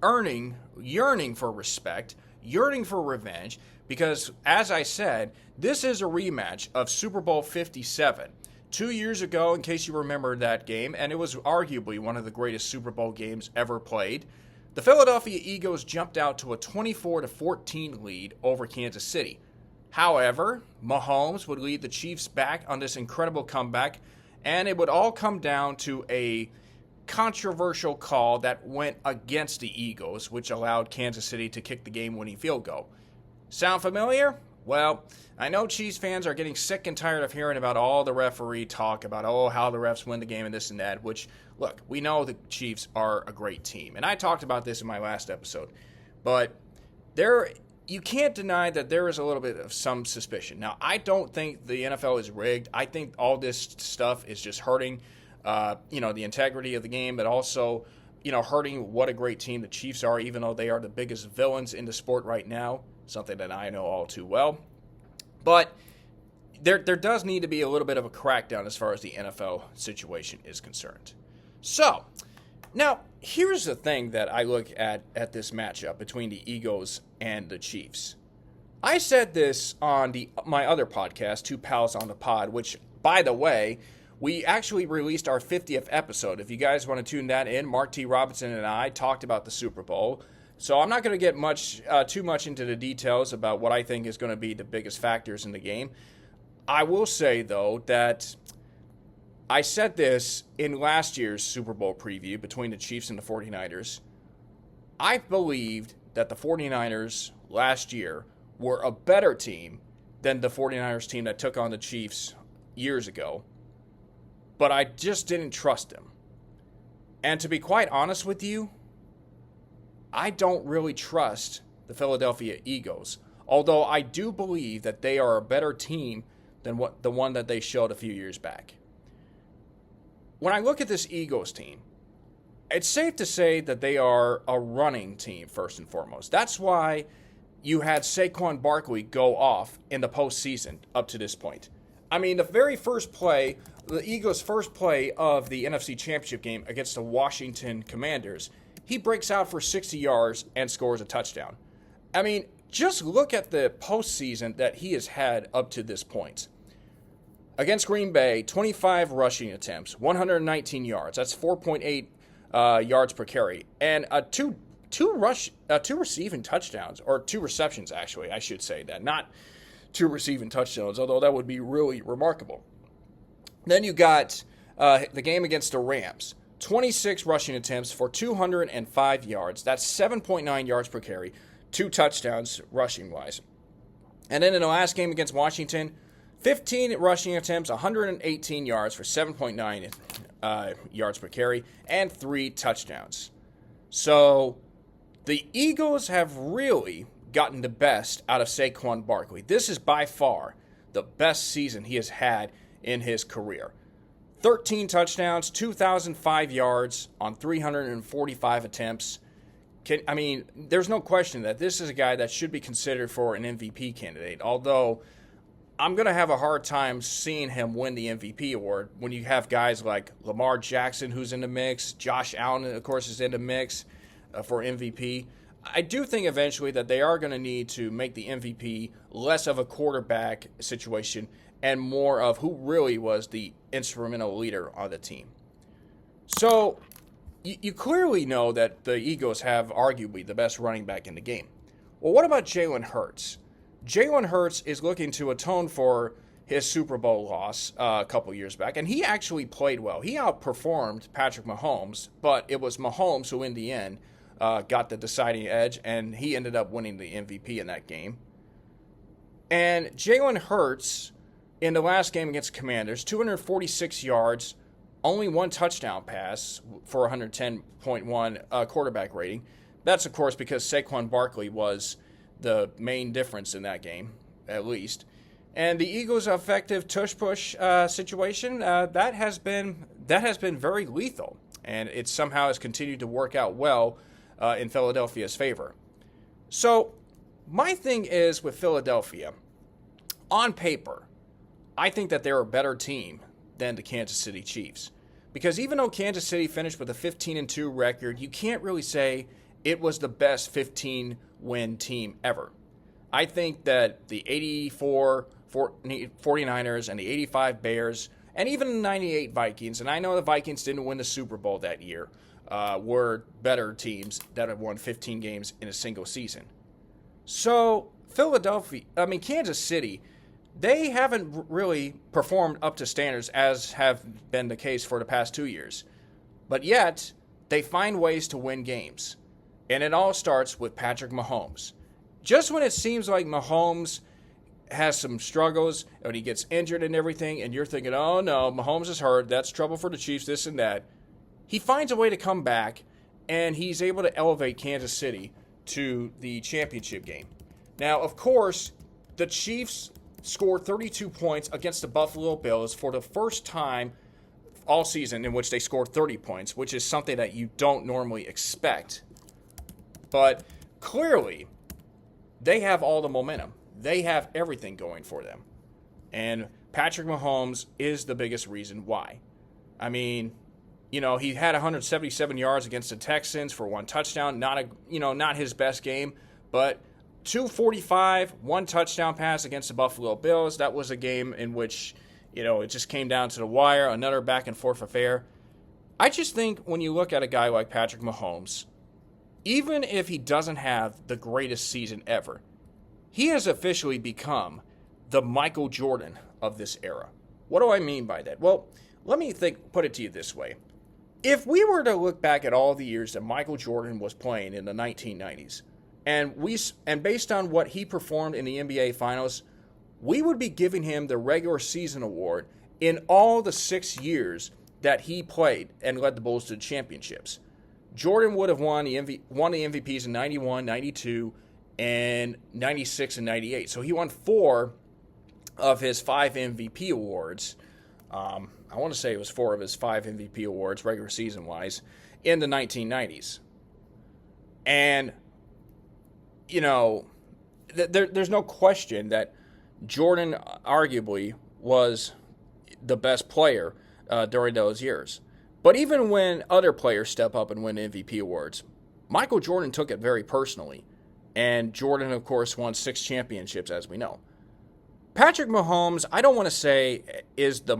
yearning for respect, yearning for revenge, because, as I said, this is a rematch of Super Bowl 57. 2 years ago, in case you remember that game, and it was arguably one of the greatest Super Bowl games ever played, the Philadelphia Eagles jumped out to a 24-14 lead over Kansas City. However, Mahomes would lead the Chiefs back on this incredible comeback, and it would all come down to a controversial call that went against the Eagles, which allowed Kansas City to kick the game-winning field goal. Sound familiar? Well, I know Chiefs fans are getting sick and tired of hearing about all the referee talk about, how the refs win the game and this and that, which, look, we know the Chiefs are a great team. And I talked about this in my last episode. But you can't deny that there is a little bit of some suspicion. Now, I don't think the NFL is rigged. I think all this stuff is just hurting, the integrity of the game, but also, hurting what a great team the Chiefs are, even though they are the biggest villains in the sport right now. Something that I know all too well. But there does need to be a little bit of a crackdown as far as the NFL situation is concerned. So, now, here's the thing that I look at this matchup between the Eagles and the Chiefs. I said this on my other podcast, Two Pals on the Pod, which, by the way, we actually released our 50th episode. If you guys want to tune that in, Mark T. Robinson and I talked about the Super Bowl. So I'm not going to get too much into the details about what I think is going to be the biggest factors in the game. I will say, though, that I said this in last year's Super Bowl preview between the Chiefs and the 49ers. I believed that the 49ers last year were a better team than the 49ers team that took on the Chiefs years ago. But I just didn't trust them. And to be quite honest with you, I don't really trust the Philadelphia Eagles, although I do believe that they are a better team than the one that they showed a few years back. When I look at this Eagles team, it's safe to say that they are a running team first and foremost. That's why you had Saquon Barkley go off in the postseason up to this point. I mean, the very first play, the Eagles' first play of the NFC Championship game against the Washington Commanders, he breaks out for 60 yards and scores a touchdown. I mean, just look at the postseason that he has had up to this point. Against Green Bay, 25 rushing attempts, 119 yards. That's 4.8 yards per carry. And two receiving touchdowns, or two receptions, actually, I should say that. Not two receiving touchdowns, although that would be really remarkable. Then you got the game against the Rams. 26 rushing attempts for 205 yards. That's 7.9 yards per carry. 2 touchdowns rushing-wise. And then in the last game against Washington, 15 rushing attempts, 118 yards for 7.9 yards per carry, and 3 touchdowns. So the Eagles have really gotten the best out of Saquon Barkley. This is by far the best season he has had in his career. 13 touchdowns, 2,005 yards on 345 attempts. There's no question that this is a guy that should be considered for an MVP candidate, although I'm going to have a hard time seeing him win the MVP award when you have guys like Lamar Jackson who's in the mix, Josh Allen, of course, is in the mix for MVP. I do think eventually that they are going to need to make the MVP less of a quarterback situation and more of who really was the instrumental leader on the team. So you clearly know that the Eagles have arguably the best running back in the game. Well, what about Jalen Hurts? Jalen Hurts is looking to atone for his Super Bowl loss a couple years back, and he actually played well. He outperformed Patrick Mahomes, but it was Mahomes who, in the end, got the deciding edge, and he ended up winning the MVP in that game. And Jalen Hurts, in the last game against the Commanders, 246 yards, only one touchdown pass for 110.1 quarterback rating. That's, of course, because Saquon Barkley was the main difference in that game, at least. And the Eagles' effective tush-push situation, that has been very lethal. And it somehow has continued to work out well in Philadelphia's favor. So my thing is with Philadelphia, on paper, I think that they're a better team than the Kansas City Chiefs. Because even though Kansas City finished with a 15-2 record, you can't really say it was the best 15-win team ever. I think that the 84 49ers and the 85 Bears and even the 98 Vikings, and I know the Vikings didn't win the Super Bowl that year, were better teams that have won 15 games in a single season. So Kansas City, they haven't really performed up to standards as have been the case for the past 2 years. But yet, they find ways to win games. And it all starts with Patrick Mahomes. Just when it seems like Mahomes has some struggles, and he gets injured and everything, and you're thinking, oh no, Mahomes is hurt, that's trouble for the Chiefs, this and that, he finds a way to come back, and he's able to elevate Kansas City to the championship game. Now, of course, the Chiefs scored 32 points against the Buffalo Bills for the first time all season in which they scored 30 points, which is something that you don't normally expect. But clearly, they have all the momentum. They have everything going for them. And Patrick Mahomes is the biggest reason why. He had 177 yards against the Texans for one touchdown. Not his best game, but 245, one touchdown pass against the Buffalo Bills. That was a game in which, it just came down to the wire, another back and forth affair. I just think when you look at a guy like Patrick Mahomes, even if he doesn't have the greatest season ever, he has officially become the Michael Jordan of this era. What do I mean by that? Well, let me put it to you this way. If we were to look back at all the years that Michael Jordan was playing in the 1990s, and based on what he performed in the NBA Finals, we would be giving him the regular season award in all the 6 years that he played and led the Bulls to the championships. Jordan would have won the MVPs in 91, 92, and 96 and 98. So he won 4 of his 5 MVP awards. I want to say it was 4 of his 5 MVP awards, regular season-wise, in the 1990s. And, there's no question that Jordan arguably was the best player during those years. But even when other players step up and win MVP awards, Michael Jordan took it very personally. And Jordan, of course, won 6 championships, as we know. Patrick Mahomes, I don't want to say is on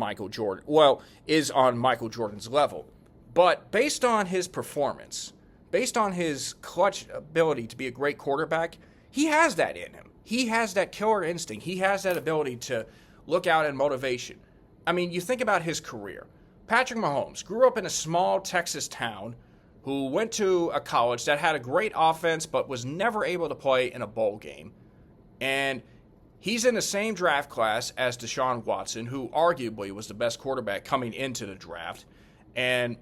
Michael Jordan's level. But based on his performance, based on his clutch ability to be a great quarterback, he has that in him. He has that killer instinct. He has that ability to look out and motivation. You think about his career. Patrick Mahomes grew up in a small Texas town who went to a college that had a great offense but was never able to play in a bowl game. And he's in the same draft class as Deshaun Watson, who arguably was the best quarterback coming into the draft. And,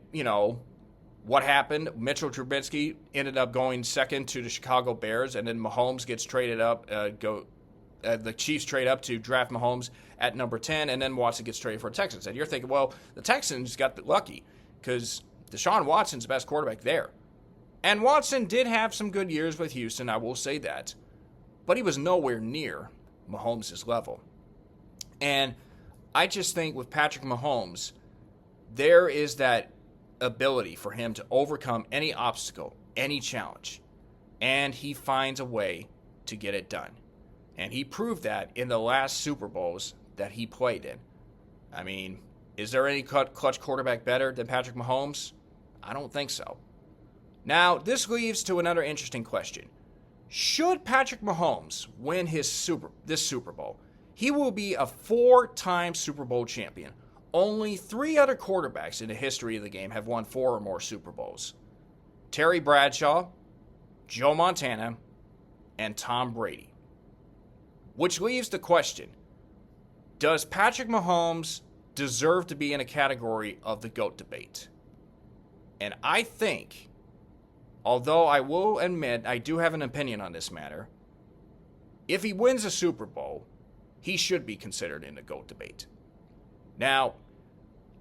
what happened? Mitchell Trubisky ended up going second to the Chicago Bears, and then Mahomes gets traded up. The Chiefs trade up to draft Mahomes at number 10, and then Watson gets traded for the Texans. And you're thinking, well, the Texans got lucky because Deshaun Watson's the best quarterback there. And Watson did have some good years with Houston, I will say that. But he was nowhere near Mahomes' level. And I just think with Patrick Mahomes, there is that ability for him to overcome any obstacle, any challenge, and he finds a way to get it done. And he proved that in the last Super Bowls that he played in. I mean, is there any clutch quarterback better than Patrick Mahomes? I don't think so. Now, this leads to another interesting question. Should Patrick Mahomes win this Super Bowl? He will be a 4-time Super Bowl champion. Only 3 other quarterbacks in the history of the game have won 4 or more Super Bowls. Terry Bradshaw, Joe Montana, and Tom Brady. Which leaves the question, does Patrick Mahomes deserve to be in a category of the GOAT debate? And I think, although I will admit I do have an opinion on this matter, if he wins a Super Bowl, he should be considered in the GOAT debate. Now,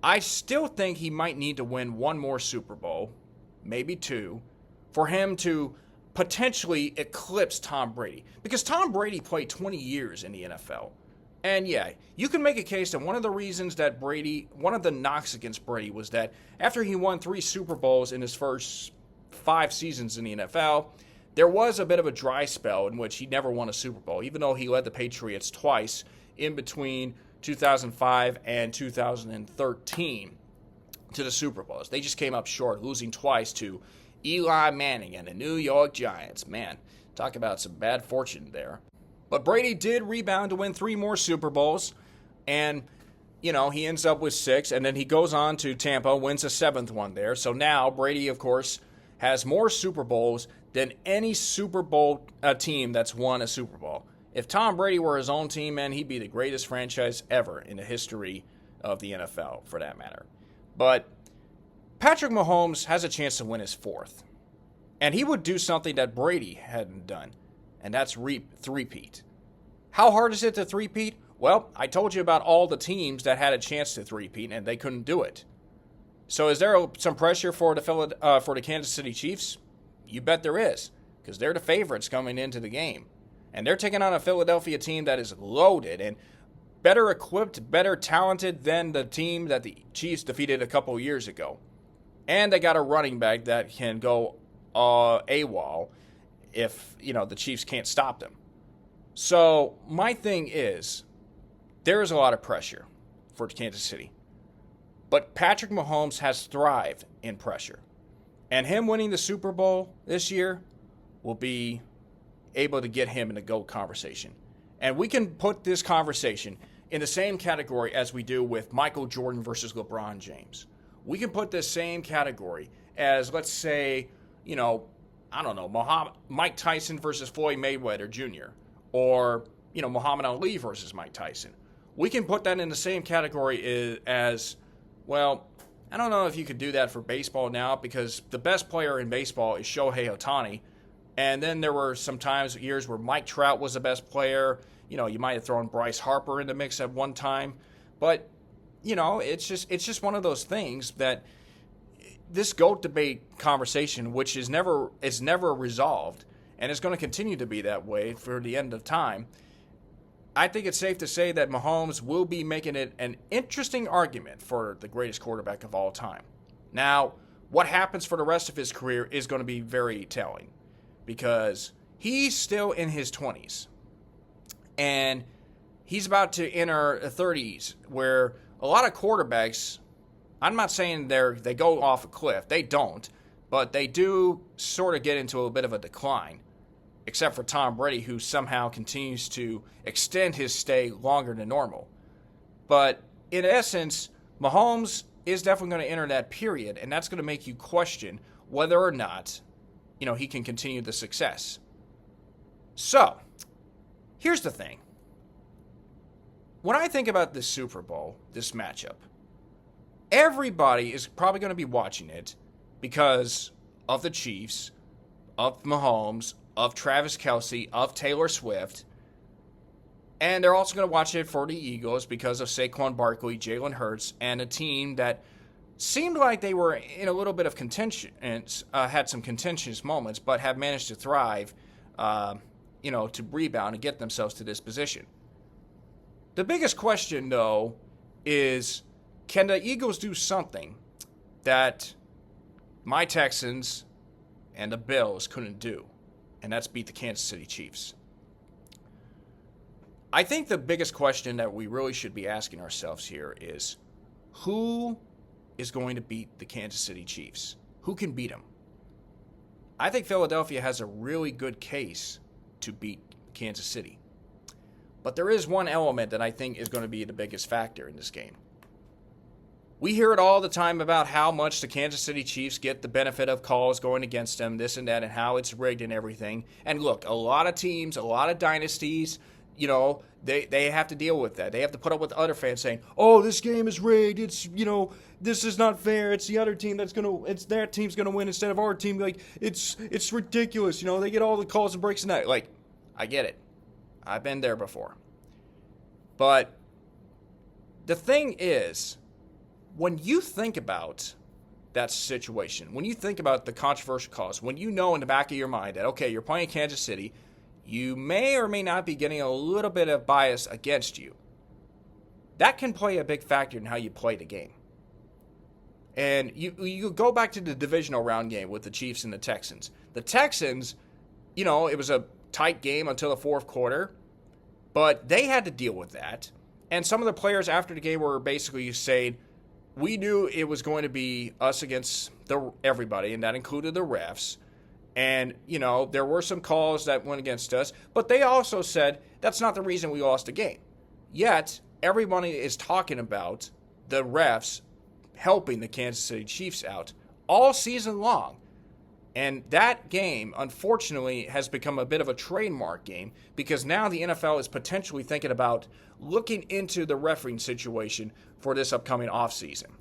I still think he might need to win 1 more Super Bowl, maybe 2, for him to potentially eclipse Tom Brady. Because Tom Brady played 20 years in the NFL. And yeah, you can make a case that one of the knocks against Brady was that after he won 3 Super Bowls in his first 5 seasons in the NFL, there was a bit of a dry spell in which he never won a Super Bowl, even though he led the Patriots twice in between 2005 and 2013 to the Super Bowls. They just came up short, losing twice to Eli Manning and the New York Giants. Man, talk about some bad fortune there. But Brady did rebound to win 3 more Super Bowls, and, he ends up with 6, and then he goes on to Tampa, wins a 7th one there. So now Brady, of course, has more Super Bowls than any Super Bowl team that's won a Super Bowl. If Tom Brady were his own team, man, he'd be the greatest franchise ever in the history of the NFL, for that matter. But Patrick Mahomes has a chance to win his 4th. And he would do something that Brady hadn't done, and that's three-peat. How hard is it to three-peat? Well, I told you about all the teams that had a chance to three-peat, and they couldn't do it. So is there some pressure for the Kansas City Chiefs? You bet there is, because they're the favorites coming into the game. And they're taking on a Philadelphia team that is loaded and better equipped, better talented than the team that the Chiefs defeated a couple years ago. And they got a running back that can go AWOL if, the Chiefs can't stop them. So my thing is, there is a lot of pressure for Kansas City. But Patrick Mahomes has thrived in pressure. And him winning the Super Bowl this year will be able to get him in the GOAT conversation. And we can put this conversation in the same category as we do with Michael Jordan versus LeBron James. We can put this same category as, let's say, Mike Tyson versus Floyd Mayweather Jr. Or, Muhammad Ali versus Mike Tyson. We can put that in the same category as, well, I don't know if you could do that for baseball now because the best player in baseball is Shohei Ohtani. And then there were some years where Mike Trout was the best player. You might have thrown Bryce Harper in the mix at one time. But, it's just one of those things that this GOAT debate conversation, which is never resolved, and it's going to continue to be that way for the end of time, I think it's safe to say that Mahomes will be making it an interesting argument for the greatest quarterback of all time. Now, what happens for the rest of his career is going to be very telling because he's still in his 20s and he's about to enter the 30s where a lot of quarterbacks, I'm not saying they go off a cliff. They don't, but they do sort of get into a bit of a decline. Except for Tom Brady, who somehow continues to extend his stay longer than normal. But in essence, Mahomes is definitely going to enter that period, and that's going to make you question whether or not, he can continue the success. So, here's the thing. When I think about this Super Bowl, this matchup, everybody is probably going to be watching it because of the Chiefs, of Mahomes, of Travis Kelce, of Taylor Swift. And they're also going to watch it for the Eagles because of Saquon Barkley, Jalen Hurts, and a team that seemed like they were in a little bit of contention, had some contentious moments, but have managed to thrive, to rebound and get themselves to this position. The biggest question, though, is can the Eagles do something that my Texans and the Bills couldn't do? And that's beat the Kansas City Chiefs. I think the biggest question that we really should be asking ourselves here is who is going to beat the Kansas City Chiefs? Who can beat them? I think Philadelphia has a really good case to beat Kansas City. But there is one element that I think is going to be the biggest factor in this game. We hear it all the time about how much the Kansas City Chiefs get the benefit of calls going against them, this and that, and how it's rigged and everything. And look, a lot of teams, a lot of dynasties, they have to deal with that. They have to put up with other fans saying, oh, this game is rigged. It's, this is not fair. It's the other team it's their team's going to win instead of our team. Like, it's ridiculous. They get all the calls and breaks and that. Like, I get it. I've been there before. But the thing is, when you think about that situation, when you think about the controversial calls, when you know in the back of your mind that, okay, you're playing Kansas City, you may or may not be getting a little bit of bias against you. That can play a big factor in how you play the game. And you go back to the divisional round game with the Chiefs and the Texans. The Texans, it was a tight game until the fourth quarter, but they had to deal with that. And some of the players after the game were basically saying, we knew it was going to be us against everybody, and that included the refs. And, there were some calls that went against us, but they also said that's not the reason we lost the game. Yet, everybody is talking about the refs helping the Kansas City Chiefs out all season long. And that game, unfortunately, has become a bit of a trademark game because now the NFL is potentially thinking about looking into the refereeing situation for this upcoming offseason.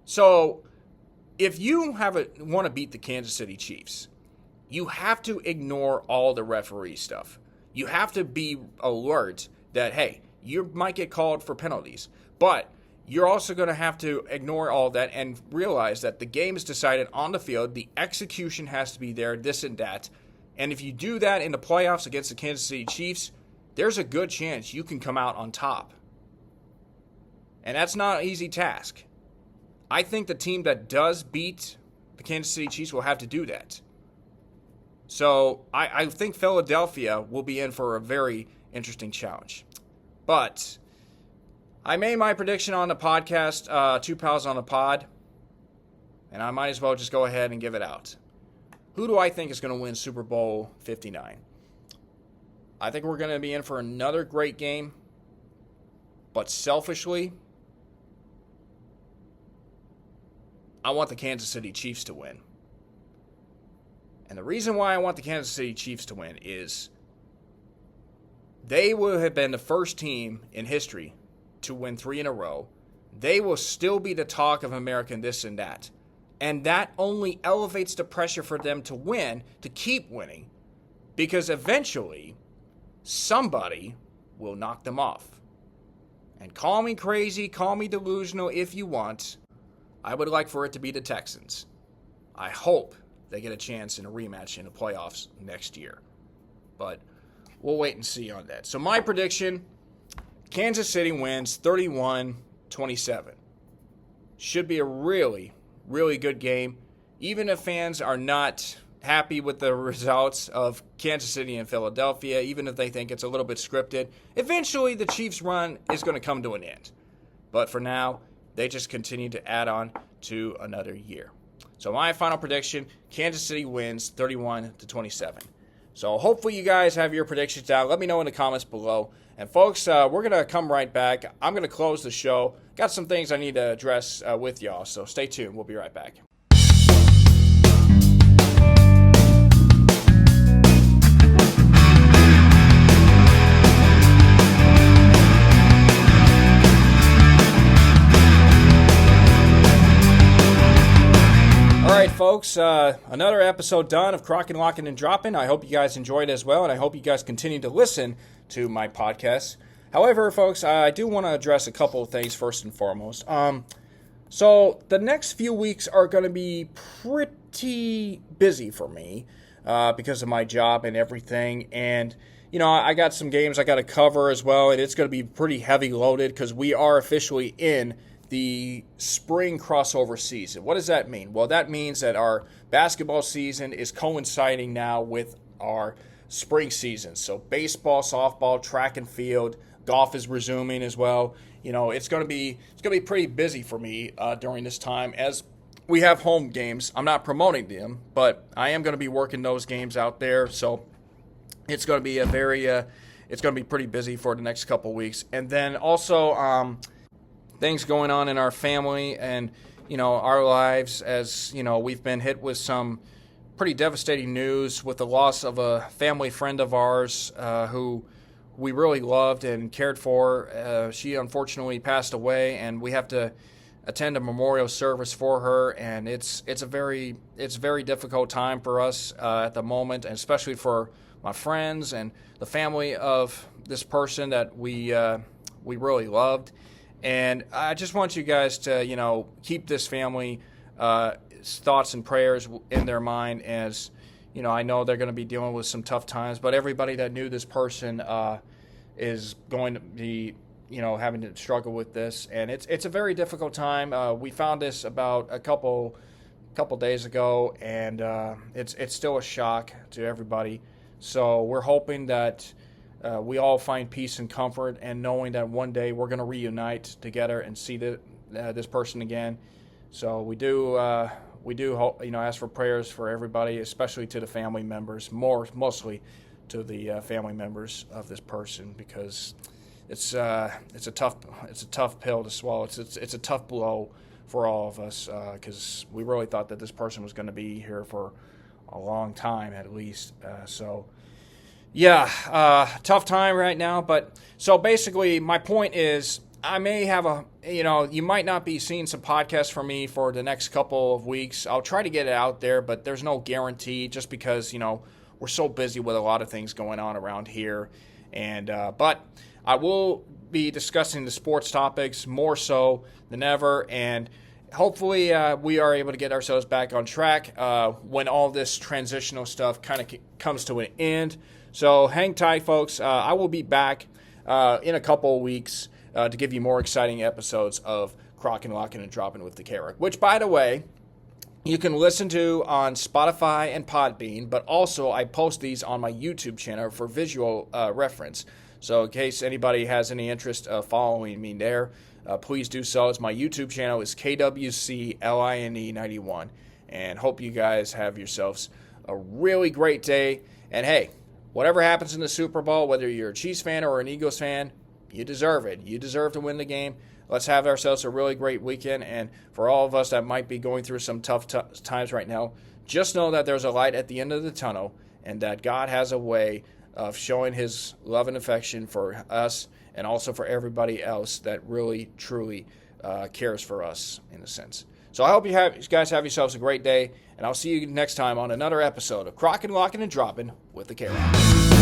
So, if you want to beat the Kansas City Chiefs, you have to ignore all the referee stuff. You have to be alert that, hey, you might get called for penalties, but you're also going to have to ignore all that and realize that the game is decided on the field. The execution has to be there, this and that. And if you do that in the playoffs against the Kansas City Chiefs, there's a good chance you can come out on top. And that's not an easy task. I think the team that does beat the Kansas City Chiefs will have to do that. So I think Philadelphia will be in for a very interesting challenge. But I made my prediction on the podcast, Two Pals on the Pod, and I might as well just go ahead and give it out. Who do I think is going to win Super Bowl 59? I think we're going to be in for another great game, but selfishly, I want the Kansas City Chiefs to win. And the reason why I want the Kansas City Chiefs to win is they will have been the first team in history to win 3 in a row. They will still be the talk of America and this and that. And that only elevates the pressure for them to win, to keep winning, because eventually somebody will knock them off. And call me crazy, call me delusional if you want. I would like for it to be the Texans. I hope they get a chance in a rematch in the playoffs next year. But we'll wait and see on that. So my prediction, Kansas City wins 31-27. Should be a really, really good game. Even if fans are not happy with the results of Kansas City and Philadelphia, even if they think it's a little bit scripted, eventually the Chiefs' run is going to come to an end. But for now, they just continue to add on to another year. So my final prediction, Kansas City wins 31-27. So hopefully you guys have your predictions down. Let me know in the comments below. And folks, we're going to come right back. I'm going to close the show. Got some things I need to address with y'all, so stay tuned. We'll be right back. folks, another episode done of Krocking, Locking, and Dropping. I hope you guys enjoyed as well, and I hope you guys continue to listen to my podcast. However, folks, I do want to address a couple of things first and foremost. So the next few weeks are going to be pretty busy for me because of my job and everything. And, I got some games I got to cover as well, and it's going to be pretty heavy loaded because we are officially in the spring crossover season. What does that mean? Well, that means that our basketball season is coinciding now with our spring season. So baseball, softball, track and field, golf is resuming as well. It's going to be pretty busy for me during this time as we have home games. I'm not promoting them, but I am going to be working those games out there. So it's going to be it's going to be pretty busy for the next couple weeks. And then also things going on in our family and our lives as we've been hit with some pretty devastating news with the loss of a family friend of ours who we really loved and cared for. She unfortunately passed away, and we have to attend a memorial service for her. And it's a very difficult time for us at the moment, and especially for my friends and the family of this person that we really loved. And I just want you guys to keep this family thoughts and prayers in their mind as. I know they're going to be dealing with some tough times, but everybody that knew this person is going to be, having to struggle with this, and it's a very difficult time. We found this about a couple days ago, and it's still a shock to everybody. So we're hoping that we all find peace and comfort, and knowing that one day we're going to reunite together and see this person again. So we do hope, ask for prayers for everybody, especially to the family members, mostly to the family members of this person, because it's a tough pill to swallow. It's a tough blow for all of us because we really thought that this person was going to be here for a long time at least. Tough time right now. But so basically, my point is, I may have you might not be seeing some podcasts from me for the next couple of weeks. I'll try to get it out there, but there's no guarantee just because, we're so busy with a lot of things going on around here. And but I will be discussing the sports topics more so than ever. And hopefully we are able to get ourselves back on track when all this transitional stuff kind of comes to an end. So hang tight, folks. I will be back in a couple of weeks to give you more exciting episodes of Krocking, Locking, and Dropping with the Krock, which, by the way, you can listen to on Spotify and Podbean, but also I post these on my YouTube channel for visual reference. So in case anybody has any interest of following me there, please do so. My YouTube channel is KWCLINE91. And hope you guys have yourselves a really great day. And hey, whatever happens in the Super Bowl, whether you're a Chiefs fan or an Eagles fan, you deserve it. You deserve to win the game. Let's have ourselves a really great weekend. And for all of us that might be going through some tough times right now, just know that there's a light at the end of the tunnel and that God has a way of showing his love and affection for us and also for everybody else that really, truly cares for us in a sense. So I hope you guys have yourselves a great day, and I'll see you next time on another episode of Krocking, Locking, and Dropping with the Krock.